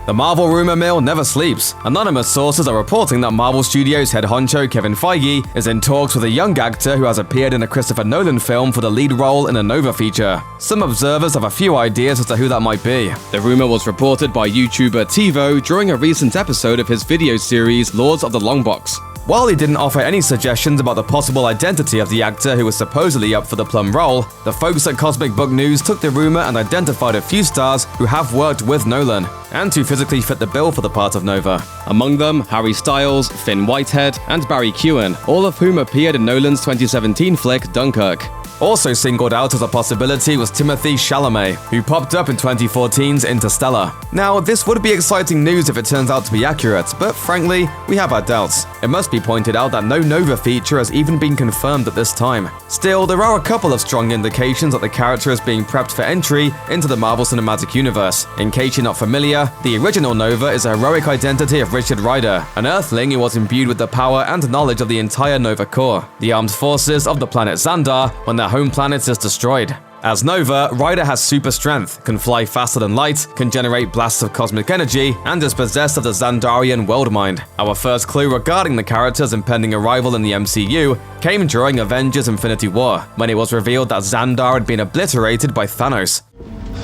The Marvel rumor mill never sleeps. Anonymous sources are reporting that Marvel Studios head honcho Kevin Feige is in talks with a young actor who has appeared in a Christopher Nolan film for the lead role in a Nova feature. Some observers have a few ideas as to who that might be. The rumor was reported by YouTuber TiVo during a recent episode of his video series Lords of the Longbox. While he didn't offer any suggestions about the possible identity of the actor who was supposedly up for the plum role, the folks at Cosmic Book News took the rumor and identified a few stars who have worked with Nolan, and who physically fit the bill for the part of Nova. Among them, Harry Styles, Finn Whitehead, and Barry Keoghan, all of whom appeared in Nolan's 2017 flick Dunkirk. Also singled out as a possibility was Timothée Chalamet, who popped up in 2014's Interstellar. Now, this would be exciting news if it turns out to be accurate, but frankly, we have our doubts. It must be pointed out that no Nova feature has even been confirmed at this time. Still, there are a couple of strong indications that the character is being prepped for entry into the Marvel Cinematic Universe. In case you're not familiar, the original Nova is a heroic identity of Richard Rider, an Earthling who was imbued with the power and knowledge of the entire Nova Corps, the armed forces of the planet Xandar, when their home planet is destroyed. As Nova, Rider has super strength, can fly faster than light, can generate blasts of cosmic energy, and is possessed of the Xandarian world mind. Our first clue regarding the character's impending arrival in the MCU came during Avengers Infinity War, when it was revealed that Xandar had been obliterated by Thanos.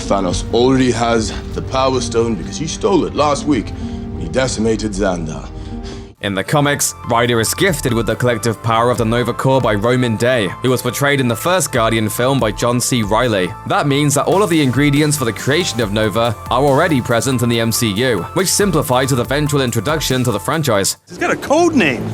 Thanos already has the Power Stone because he stole it last week when he decimated Xandar. In the comics, Rider is gifted with the collective power of the Nova Corps by Roman Day, who was portrayed in the first Guardian film by John C. Reilly. That means that all of the ingredients for the creation of Nova are already present in the MCU, which simplifies his eventual introduction to the franchise. He's got a code name.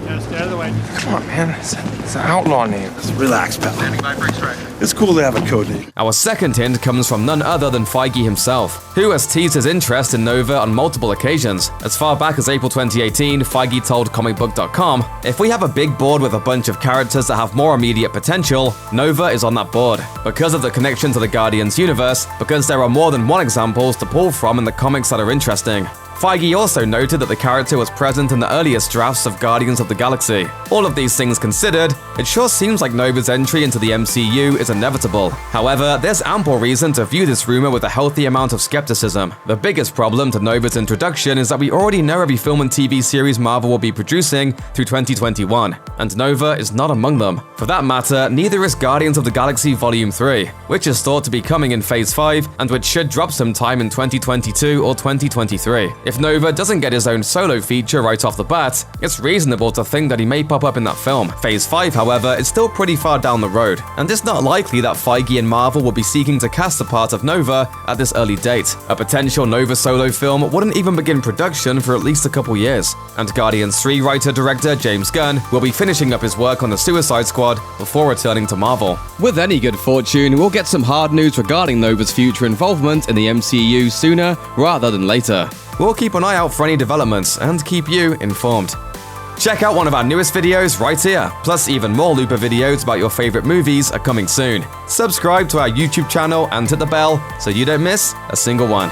Yeah, stay out of the way. Come on, man. It's an outlaw name. Just relax, pal. Standing by for extraction. It's cool to have a code name. Our second hint comes from none other than Feige himself, who has teased his interest in Nova on multiple occasions. As far back as April 2018, Feige told comicbook.com, "If we have a big board with a bunch of characters that have more immediate potential, Nova is on that board. Because of the connection to the Guardians universe, because there are more than one examples to pull from in the comics that are interesting." Feige also noted that the character was present in the earliest drafts of Guardians of the Galaxy. All of these things considered, it sure seems like Nova's entry into the MCU is inevitable. However, there's ample reason to view this rumor with a healthy amount of skepticism. The biggest problem to Nova's introduction is that we already know every film and TV series Marvel will be producing through 2021, and Nova is not among them. For that matter, neither is Guardians of the Galaxy Volume 3, which is thought to be coming in Phase 5 and which should drop sometime in 2022 or 2023. If Nova doesn't get his own solo feature right off the bat, it's reasonable to think that he may pop up in that film. Phase 5, however, is still pretty far down the road, and it's not likely that Feige and Marvel will be seeking to cast a part of Nova at this early date. A potential Nova solo film wouldn't even begin production for at least a couple years, and Guardians 3 writer-director James Gunn will be finishing up his work on the Suicide Squad before returning to Marvel. With any good fortune, we'll get some hard news regarding Nova's future involvement in the MCU sooner rather than later. We'll keep an eye out for any developments and keep you informed. Check out one of our newest videos right here, plus even more Looper videos about your favorite movies are coming soon. Subscribe to our YouTube channel and hit the bell so you don't miss a single one.